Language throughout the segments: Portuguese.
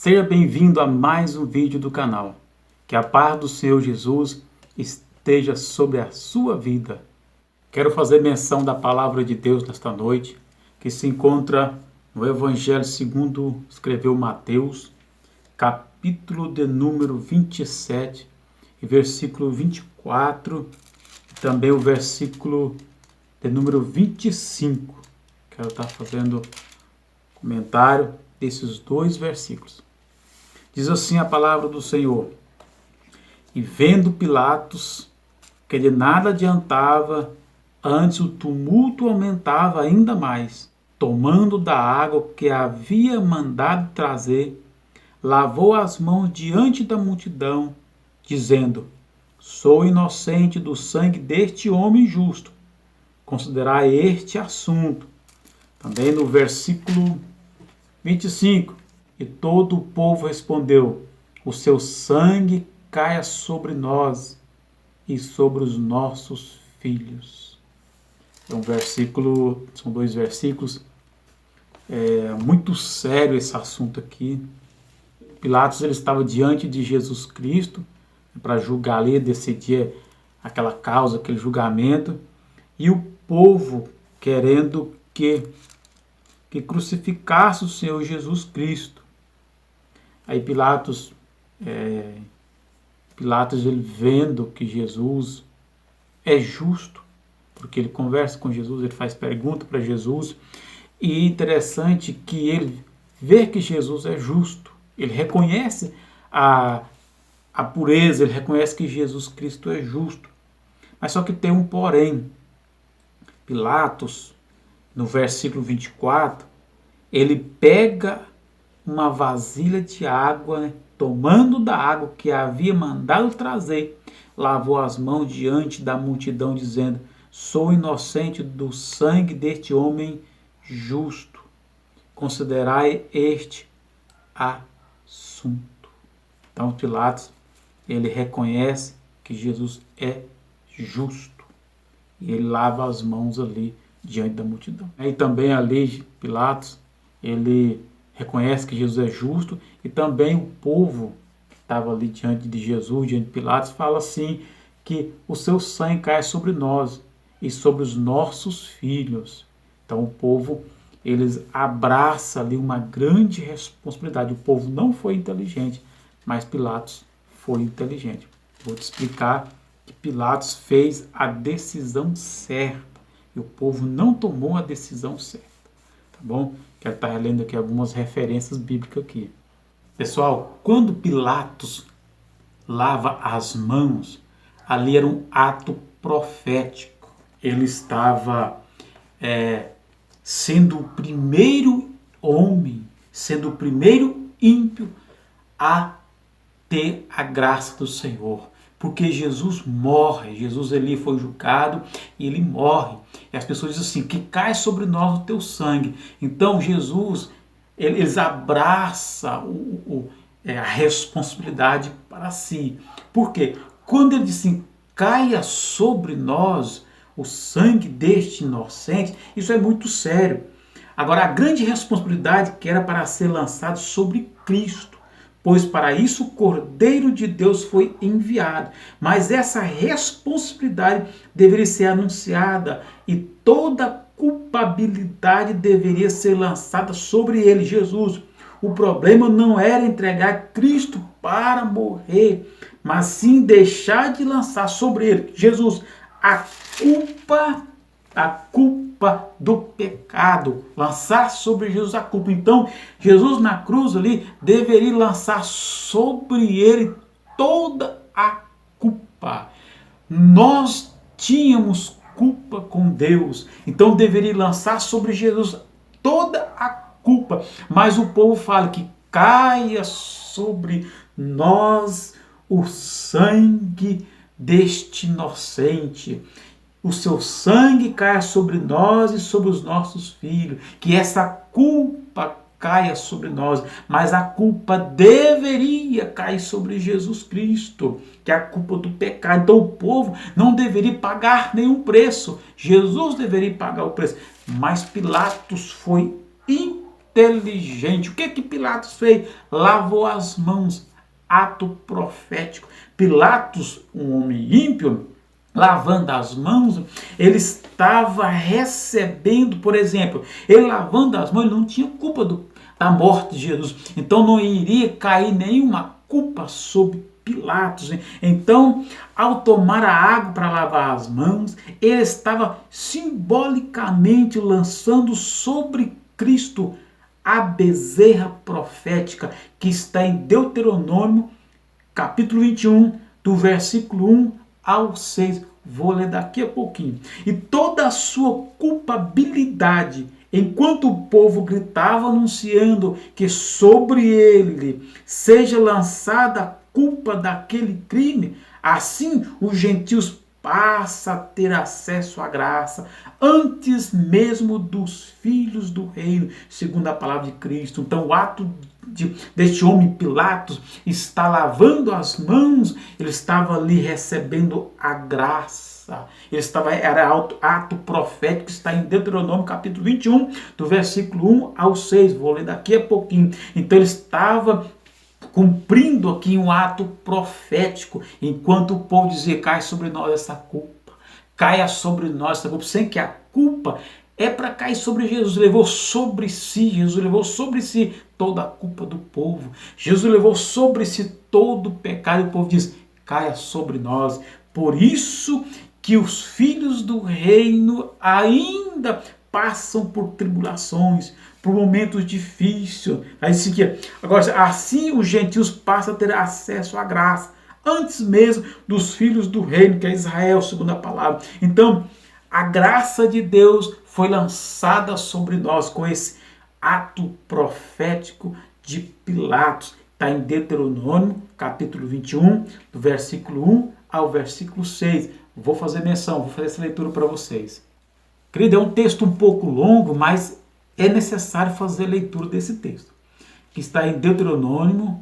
Seja bem-vindo a mais um vídeo do canal. Que a paz do Senhor Jesus esteja sobre a sua vida. Quero fazer menção da palavra de Deus nesta noite, que se encontra no Evangelho segundo escreveu Mateus, capítulo de número 27, e versículo 24, e também o versículo de número 25. Quero estar fazendo comentário desses dois versículos. Diz assim a palavra do Senhor: E vendo Pilatos que de nada adiantava, antes o tumulto aumentava ainda mais, tomando da água que havia mandado trazer, lavou as mãos diante da multidão, dizendo: Sou inocente do sangue deste homem justo. Considerai este assunto. Também no versículo 25. E todo o povo respondeu: O seu sangue caia sobre nós e sobre os nossos filhos. São dois versículos. É muito sério esse assunto aqui. Pilatos ele estava diante de Jesus Cristo para julgar ali, decidir aquela causa, aquele julgamento, e o povo querendo que crucificasse o Senhor Jesus Cristo. Aí Pilatos ele vendo que Jesus é justo, porque ele conversa com Jesus, ele faz pergunta para Jesus, e é interessante que ele vê que Jesus é justo, ele reconhece a pureza, ele reconhece que Jesus Cristo é justo. Mas só que tem um porém. Pilatos, no versículo 24, ele pega uma vasilha de água, né? Tomando da água que havia mandado trazer, lavou as mãos diante da multidão, dizendo: Sou inocente do sangue deste homem justo. Considerai este assunto. Então Pilatos, ele reconhece que Jesus é justo. E ele lava as mãos ali diante da multidão. E também ali Pilatos, ele reconhece que Jesus é justo, e também o povo que estava ali diante de Jesus, diante de Pilatos, fala assim, que o seu sangue cai sobre nós e sobre os nossos filhos. Então o povo, eles abraçam ali uma grande responsabilidade. O povo não foi inteligente, mas Pilatos foi inteligente. Vou te explicar que Pilatos fez a decisão certa e o povo não tomou a decisão certa. Tá bom? Quero estar relendo aqui algumas referências bíblicas aqui. Pessoal, quando Pilatos lava as mãos, ali era um ato profético. Ele estava sendo o primeiro homem, sendo o primeiro ímpio a ter a graça do Senhor. Porque Jesus morre, Jesus ele foi julgado e ele morre. E as pessoas dizem assim, que cai sobre nós o teu sangue. Então Jesus, eles abraçam a responsabilidade para si. Por quê? Quando ele diz assim, caia sobre nós o sangue deste inocente, isso é muito sério. Agora, a grande responsabilidade que era para ser lançada sobre Cristo, pois para isso o Cordeiro de Deus foi enviado. Mas essa responsabilidade deveria ser anunciada e toda culpabilidade deveria ser lançada sobre ele, Jesus. O problema não era entregar Cristo para morrer, mas sim deixar de lançar sobre ele, Jesus, a culpa do pecado, lançar sobre Jesus a culpa. Então, Jesus na cruz ali deveria lançar sobre ele toda a culpa. Nós tínhamos culpa com Deus, então deveria lançar sobre Jesus toda a culpa. Mas o povo fala que caia sobre nós o sangue deste inocente. O seu sangue caia sobre nós e sobre os nossos filhos. Que essa culpa caia sobre nós. Mas a culpa deveria cair sobre Jesus Cristo, que é a culpa do pecado. Então o povo não deveria pagar nenhum preço. Jesus deveria pagar o preço. Mas Pilatos foi inteligente inteligente. O que Pilatos fez? Lavou as mãos. Ato profético. Pilatos, um homem ímpio, lavando as mãos, ele estava recebendo, por exemplo, ele lavando as mãos, ele não tinha culpa da morte de Jesus. Então não iria cair nenhuma culpa sobre Pilatos. Então, ao tomar a água para lavar as mãos, ele estava simbolicamente lançando sobre Cristo a bezerra profética que está em Deuteronômio, capítulo 21, do versículo 1 ao 6. Vou ler daqui a pouquinho. E toda a sua culpabilidade, enquanto o povo gritava anunciando que sobre ele seja lançada a culpa daquele crime, assim os gentios passam a ter acesso à graça antes mesmo dos filhos do reino, segundo a palavra de Cristo. Então o ato deste homem Pilatos está lavando as mãos, ele estava ali recebendo a graça. Era ato profético que está em Deuteronômio capítulo 21, do versículo 1 ao 6. Vou ler daqui a pouquinho. Então ele estava cumprindo aqui um ato profético, enquanto o povo dizia: cai sobre nós essa culpa, caia sobre nós essa culpa, sem que a culpa é para cair sobre Jesus. Levou sobre si, Jesus levou sobre si toda a culpa do povo. Jesus levou sobre si todo o pecado. E o povo diz: caia sobre nós. Por isso que os filhos do reino ainda passam por tribulações, por momentos difíceis. Agora, assim os gentios passam a ter acesso à graça, antes mesmo dos filhos do reino, que é Israel, segundo a palavra. Então, a graça de Deus foi lançada sobre nós com esse ato profético de Pilatos. Está em Deuteronômio, capítulo 21, do versículo 1 ao versículo 6. Vou fazer menção, vou fazer essa leitura para vocês. Querido, é um texto um pouco longo, mas é necessário fazer a leitura desse texto, que está em Deuteronômio,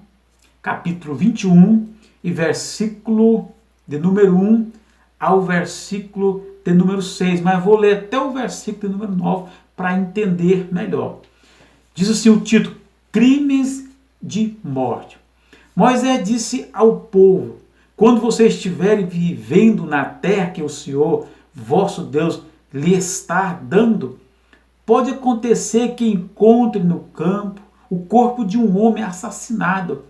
capítulo 21, e versículo de número 1 ao versículo de número 6, mas vou ler até o versículo de número 9 para entender melhor. Diz assim o título: Crimes de morte. Moisés disse ao povo: quando vocês estiverem vivendo na terra que o Senhor, vosso Deus, lhe está dando, pode acontecer que encontre no campo o corpo de um homem assassinado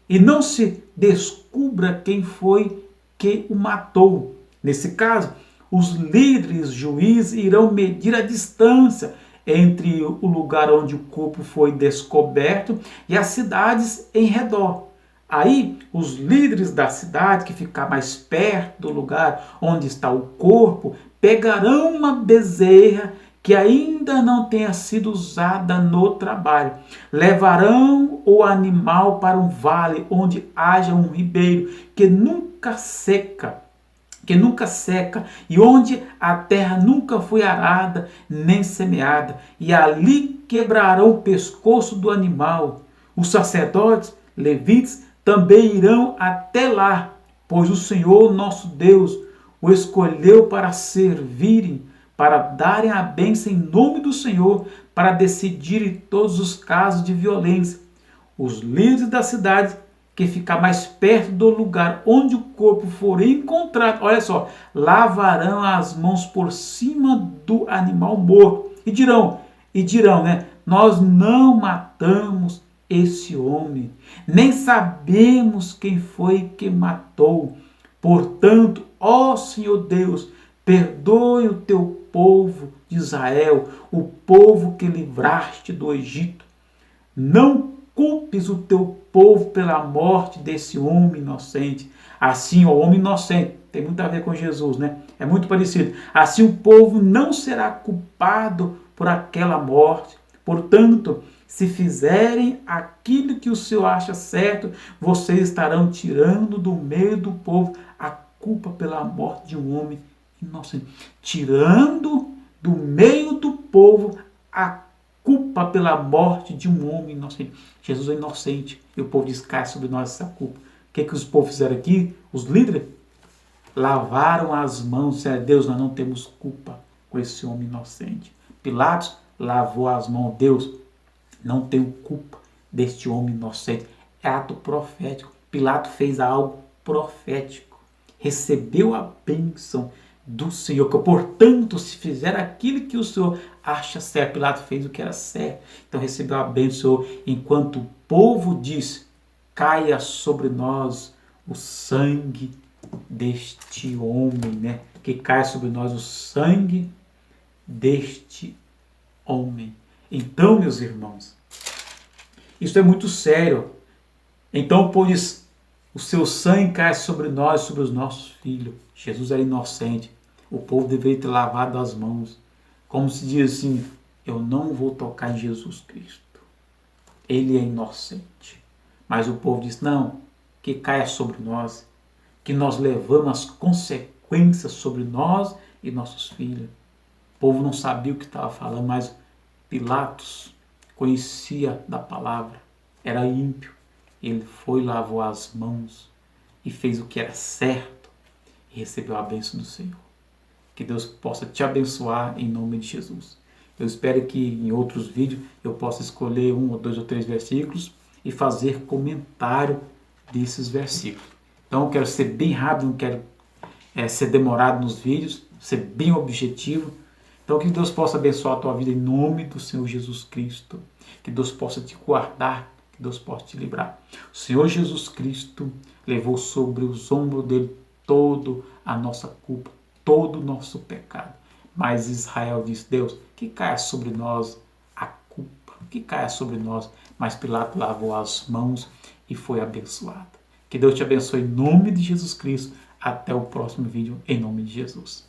e não se descubra quem foi que o matou. Nesse caso, os líderes juízes irão medir a distância entre o lugar onde o corpo foi descoberto e as cidades em redor. Aí, os líderes da cidade, que ficar mais perto do lugar onde está o corpo, pegarão uma bezerra que ainda não tenha sido usada no trabalho. Levarão o animal para um vale onde haja um ribeiro que nunca seca, e onde a terra nunca foi arada nem semeada, e ali quebrarão o pescoço do animal. Os sacerdotes, levitas, também irão até lá, pois o Senhor nosso Deus o escolheu para servirem, para darem a bênção em nome do Senhor, para decidirem todos os casos de violência. Os líderes da cidade que ficar mais perto do lugar onde o corpo for encontrado, olha só, lavarão as mãos por cima do animal morto e dirão, né? Nós não matamos esse homem, nem sabemos quem foi que matou. Portanto, ó Senhor Deus, perdoe o teu povo de Israel, o povo que livraste do Egito. Não culpes o teu povo pela morte desse homem inocente. Assim, o homem inocente, tem muito a ver com Jesus, né? É muito parecido. Assim o povo não será culpado por aquela morte. Portanto, se fizerem aquilo que o Senhor acha certo, vocês estarão tirando do meio do povo a culpa pela morte de um homem inocente. Tirando do meio do povo a culpa pela morte de um homem inocente. Jesus é inocente e o povo diz: cai sobre nós essa culpa. O que os povos fizeram aqui? Os líderes lavaram as mãos, disseram: Deus, nós não temos culpa com esse homem inocente. Pilatos lavou as mãos. Deus, Não tenho culpa deste homem inocente. É ato profético. Pilato fez algo profético. Recebeu a bênção do Senhor. Que, portanto, se fizer aquilo que o Senhor acha certo. Pilato fez o que era certo. Então recebeu a bênção do Senhor. Enquanto o povo diz, caia sobre nós o sangue deste homem, né? Que caia sobre nós o sangue deste homem. Então, meus irmãos, isso é muito sério. Então, pois o seu sangue cai sobre nós, sobre os nossos filhos. Jesus era inocente. O povo deveria ter lavado as mãos. Como se diz assim, eu não vou tocar em Jesus Cristo. Ele é inocente. Mas o povo diz, não, que caia sobre nós. Que nós levamos as consequências sobre nós e nossos filhos. O povo não sabia o que estava falando, mas Pilatos conhecia da palavra. Era ímpio. Ele foi, lavou as mãos e fez o que era certo e recebeu a bênção do Senhor. Que Deus possa te abençoar em nome de Jesus. Eu espero que em outros vídeos eu possa escolher 1 ou 2 ou 3 versículos e fazer comentário desses versículos. Então eu quero ser bem rápido, não quero ser demorado nos vídeos, ser bem objetivo. Então que Deus possa abençoar a tua vida em nome do Senhor Jesus Cristo. Que Deus possa te guardar, que Deus possa te livrar. O Senhor Jesus Cristo levou sobre os ombros dele toda a nossa culpa, todo o nosso pecado. Mas Israel disse, Deus, que caia sobre nós a culpa, que caia sobre nós. Mas Pilato lavou as mãos e foi abençoado. Que Deus te abençoe em nome de Jesus Cristo. Até o próximo vídeo, em nome de Jesus.